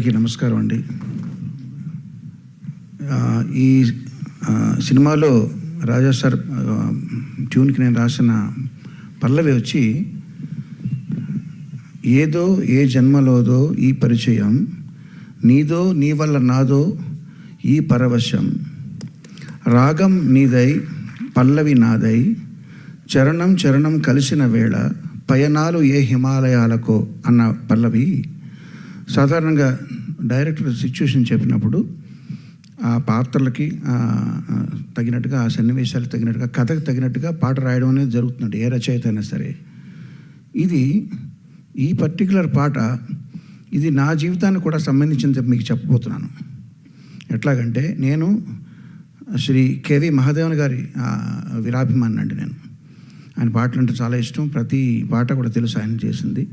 అందరికీ నమస్కారం అండి. ఈ సినిమాలో రాజా సార్ ట్యూన్కి నేను రాసిన పల్లవి వచ్చి, ఏదో ఏ జన్మలోదో ఈ పరిచయం, నీదో నీ వల్ల నాదో ఈ పరవశం, రాగం నీదై పల్లవి నాదై, చరణం చరణం కలిసిన వేళ పయనాలు ఏ హిమాలయాలకో అన్న పల్లవి. సాధారణంగా డైరెక్టర్ సిచ్యువేషన్ చెప్పినప్పుడు ఆ పాత్రలకి తగినట్టుగా, ఆ సన్నివేశాలకు తగినట్టుగా, కథకు తగినట్టుగా పాట రాయడం అనేది జరుగుతుంది, ఏ రచయిత అయినా సరే. ఇది ఈ పర్టికులర్ పాట ఇది నా జీవితానికి కూడా సంబంధించింది మీకు చెప్పబోతున్నాను. ఎట్లాగంటే, నేను శ్రీ కేవి మహాదేవన్ గారి వీరాభిమాని అండి. నేను ఆయన పాటలు అంటే చాలా ఇష్టం, ప్రతి పాట కూడా తెలుసు ఆయన చేసింది.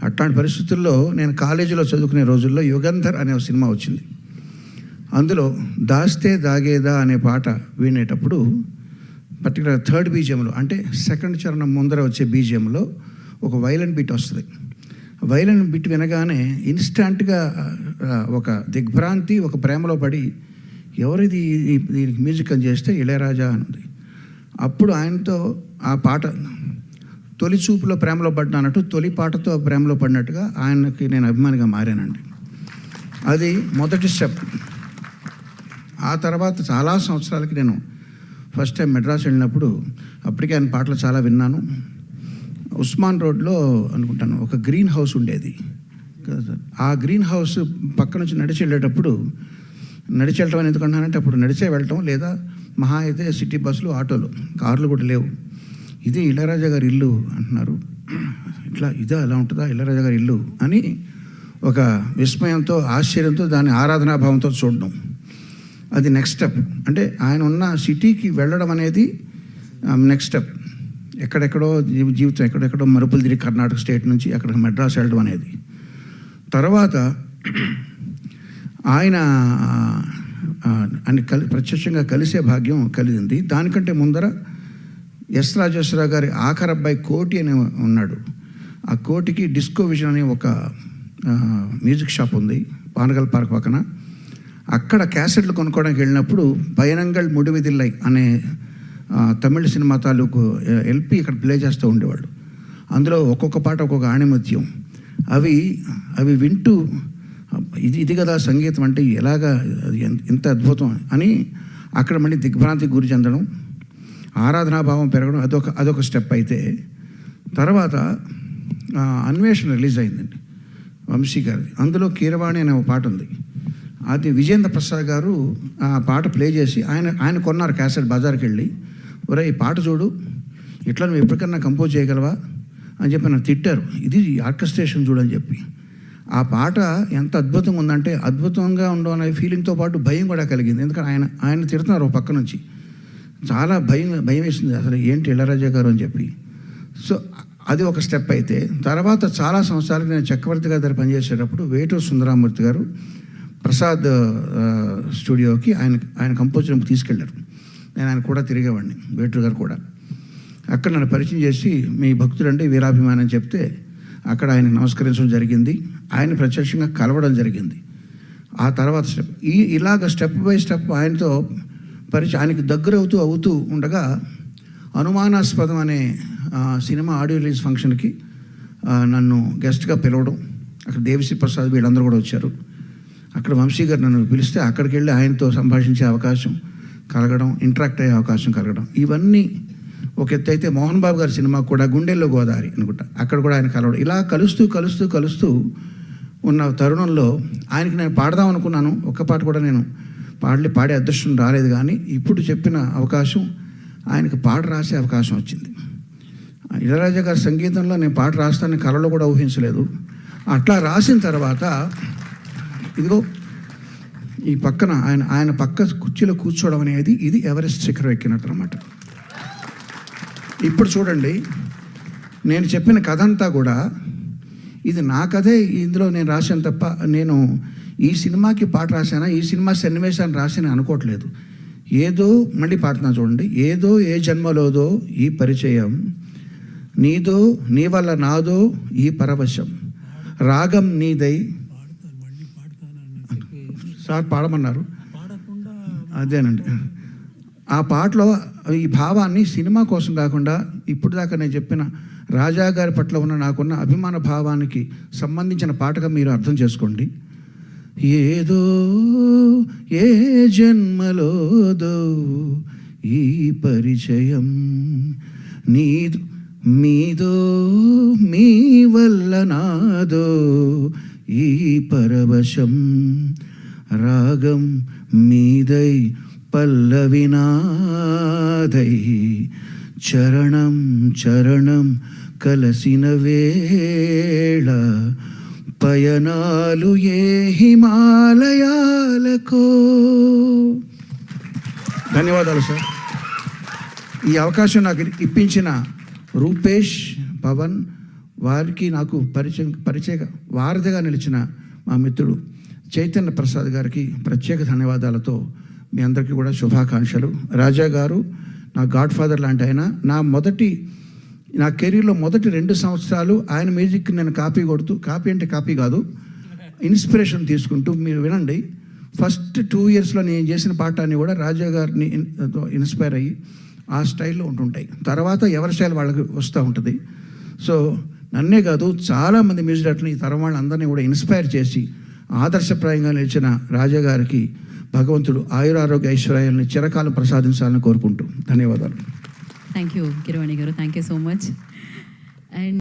అట్లాంటి పరిస్థితుల్లో నేను కాలేజీలో చదువుకునే రోజుల్లో యుగంధర్ అనే ఒక సినిమా వచ్చింది. అందులో దాస్తే దాగేదా అనే పాట వినేటప్పుడు పర్టికులర్ థర్డ్ బీజియంలో, అంటే సెకండ్ చరణం ముందర వచ్చే బీజియంలో ఒక వైలెన్ బీట్ వస్తుంది. వైలెన్ బీట్ వినగానే ఇన్స్టాంట్గా ఒక దిగ్భ్రాంతి, ఒక ప్రేమలో పడి, ఎవరిది దీనికి మ్యూజిక్ అని చేస్తే ఇళయరాజా అని. అప్పుడు ఆయనతో ఆ పాట తొలి చూపులో ప్రేమలో పడినట్టు, తొలి పాటతో ప్రేమలో పడినట్టుగా ఆయనకి నేను అభిమానిగా మారానండి. అది మొదటి స్టెప్. ఆ తర్వాత చాలా సంవత్సరాలకి నేను ఫస్ట్ టైం మెడ్రాస్ వెళ్ళినప్పుడు, అప్పటికే ఆయన పాటలు చాలా విన్నాను. ఉస్మాన్ రోడ్లో అనుకుంటాను ఒక గ్రీన్ హౌస్ ఉండేది. ఆ గ్రీన్ హౌస్ పక్క నుంచి నడిచి వెళ్ళేటప్పుడు, నడిచి వెళ్ళటం అని ఎందుకంటానంటే అప్పుడు నడిచే వెళ్ళటం, లేదా మహా అయితే సిటీ బస్సులు, ఆటోలు, కార్లు కూడా లేవు. ఇది ఇళయరాజా గారి ఇల్లు అంటున్నారు. ఇట్లా ఇదా ఎలా ఉంటుందా ఇళయరాజా గారి ఇల్లు అని ఒక విస్మయంతో, ఆశ్చర్యంతో, దాన్ని ఆరాధనాభావంతో చూడడం. అది నెక్స్ట్ స్టెప్. అంటే ఆయన ఉన్న సిటీకి వెళ్ళడం అనేది నెక్స్ట్ స్టెప్. ఎక్కడెక్కడో జీవితం ఎక్కడెక్కడో మరుపులు తిరిగి కర్ణాటక స్టేట్ నుంచి అక్కడికి మెడ్రాస్ వెళ్ళడం అనేది. తర్వాత ఆయన ప్రత్యక్షంగా కలిసే భాగ్యం కలిగింది. దానికంటే ముందర ఎస్ రాజేశ్వరరావు గారి ఆఖరి అబ్బాయి కోటి అని ఉన్నాడు. ఆ కోటికి డిస్కో విజన్ అనే ఒక మ్యూజిక్ షాప్ ఉంది పానగల్ పార్క్ పక్కన. అక్కడ క్యాసెట్లు కొనుక్కోవడానికి వెళ్ళినప్పుడు పయనంగల్ ముడివిదిల్లై అనే తమిళ సినిమా తాలూకు ఎల్పి ఇక్కడ ప్లే చేస్తూ ఉండేవాళ్ళు. అందులో ఒక్కొక్క పాట ఒక్కొక్క ఆణిముత్యం. అవి వింటూ ఇది కదా సంగీతం అంటే, ఎలాగా ఎంత అద్భుతం అని అక్కడ మళ్ళీ దిగ్భ్రాంతికి గురి చెందడం, ఆరాధనాభావం పెరగడం, అదొక స్టెప్. అయితే తర్వాత అన్వేషణ రిలీజ్ అయిందండి వంశీ గారిది. అందులో కీరవాణి అనే ఒక పాట ఉంది. అది విజేంద్ర ప్రసాద్ గారు ఆ పాట ప్లే చేసి ఆయన కొన్నారు క్యాసెట్ బజార్కి వెళ్ళి. ఒరే ఈ పాట చూడు, ఇట్లా నువ్వు ఎప్పటికన్నా కంపోజ్ చేయగలవా అని చెప్పి నన్ను తిట్టారు. ఇది ఆర్కెస్ట్రేషన్ చూడని చెప్పి. ఆ పాట ఎంత అద్భుతంగా ఉందంటే, అద్భుతంగా ఉండడం అనే ఫీలింగ్తో పాటు భయం కూడా కలిగింది. ఎందుకంటే ఆయన తిడుతున్నారు ఒక పక్క నుంచి. చాలా భయం వేసింది, అసలు ఏంటి ఇళయరాజా గారు అని చెప్పి. సో అది ఒక స్టెప్. అయితే తర్వాత చాలా సంవత్సరాలకి నేను చక్రవర్తి గారి దగ్గర పనిచేసేటప్పుడు వేటూరు సుందరామూర్తి గారు ప్రసాద్ స్టూడియోకి ఆయన కంపోజర్ తీసుకెళ్లారు. నేను ఆయన కూడా తిరిగేవాడిని, వేటూరు గారు కూడా. అక్కడ నన్ను పరిచయం చేసి, మీ భక్తుడంటే వీరాభిమాని అని చెప్తే అక్కడ ఆయనకు నమస్కరించడం జరిగింది. ఆయన ప్రత్యక్షంగా కలవడం జరిగింది. ఆ తర్వాత స్టెప్ ఇలాగ స్టెప్ బై స్టెప్ ఆయనతో ఆయనకి దగ్గర అవుతూ ఉండగా, అనుమానాస్పదం అనే సినిమా ఆడియో రిలీజ్ ఫంక్షన్కి నన్ను గెస్ట్గా పిలవడం. అక్కడ దేవిశ్రీ ప్రసాద్ వీళ్ళందరూ కూడా వచ్చారు. అక్కడ వంశీ గారు నన్ను పిలిస్తే అక్కడికి వెళ్ళి ఆయనతో సంభాషించే అవకాశం కలగడం, ఇంటరాక్ట్ అయ్యే అవకాశం కలగడం, ఇవన్నీ ఒక ఎత్తు. అయితే మోహన్ బాబు గారి సినిమా కూడా గుండెల్లో గోదావరి అనుకుంటా, అక్కడ కూడా ఆయన కలవడం. ఇలా కలుస్తూ ఉన్న తరుణంలో ఆయనకి నేను పాడదాం అనుకున్నాను. ఒక్క పాట కూడా నేను పాడే అదృష్టం రాలేదు. కానీ ఇప్పుడు చెప్పిన అవకాశం, ఆయనకు పాట రాసే అవకాశం వచ్చింది. ఇళయరాజా గారి సంగీతంలో నేను పాట రాస్తానని కలలో కూడా ఊహించలేదు. అట్లా రాసిన తర్వాత ఇదిగో ఈ పక్కన ఆయన పక్క కుర్చీలో కూర్చోవడం అనేది, ఇది ఎవరెస్ట్ శిఖరం ఎక్కినట్టు అనమాట. ఇప్పుడు చూడండి, నేను చెప్పిన కథ అంతా కూడా ఇది నా కథే. ఇందులో నేను రాశాను తప్ప నేను ఈ సినిమాకి పాట రాశానా, ఈ సినిమా సన్నివేశాన్ని రాశాను అనుకోవట్లేదు. ఏదో మళ్ళీ పాడుతున్నా చూడండి. ఏదో ఏ జన్మలోదో ఈ పరిచయం, నీదో నీ వల్ల నాదో ఈ పరవశం, రాగం నీదై సార్ పాడమన్నారు. అదేనండి, ఆ పాటలో ఈ భావాన్ని సినిమా కోసం కాకుండా ఇప్పుడు దాకా నేను చెప్పిన రాజా గారి పట్ల ఉన్న నాకున్న అభిమాన భావానికి సంబంధించిన పాటగా మీరు అర్థం చేసుకోండి. ఏదో ఏ జన్మలోదో ఈ పరిచయం నీదు మీదో మీ వల్ల నాదో ఈ పరవశం రాగం మీదై పల్లవినాదై చరణం చరణం కలసిన వేళ పయనాలు ఏ హిమాలయాలకో. ధన్యవాదాలు సార్. ఈ అవకాశం నాకు ఇప్పించిన రూపేష్, పవన్ వారికి నాకు పరిచయ వారధిగా నిలిచిన మా మిత్రుడు చైతన్య ప్రసాద్ గారికి ప్రత్యేక ధన్యవాదాలతో మీ అందరికీ కూడా శుభాకాంక్షలు. రాజా గారు నా గాడ్ ఫాదర్ లాంటి ఆయన. నా కెరీర్లో మొదటి 2 సంవత్సరాలు ఆయన మ్యూజిక్ నేను కాపీ కొడుతూ, కాపీ అంటే కాపీ కాదు, ఇన్స్పిరేషన్ తీసుకుంటూ, మీరు వినండి, ఫస్ట్ 2 ఇయర్స్లో నేను చేసిన పాటని కూడా రాజా గారిని ఇన్స్పైర్ అయ్యి ఆ స్టైల్లో ఉంటుంటాయి. తర్వాత ఎవరి స్టైల్ వాళ్ళకి వస్తూ ఉంటుంది. సో నన్నే కాదు, చాలామంది మ్యూజిక్ డైరెక్టర్ని, ఈ తరం వాళ్ళందరినీ కూడా ఇన్స్పైర్ చేసి ఆదర్శప్రాయంగా నిలిచిన రాజా గారికి భగవంతుడు ఆయురారోగ్య ఐశ్వర్యాన్ని చిరకాలం ప్రసాదించాలని కోరుకుంటూ ధన్యవాదాలు. థ్యాంక్ యూ కిరవాణి గారు, thank you so much. And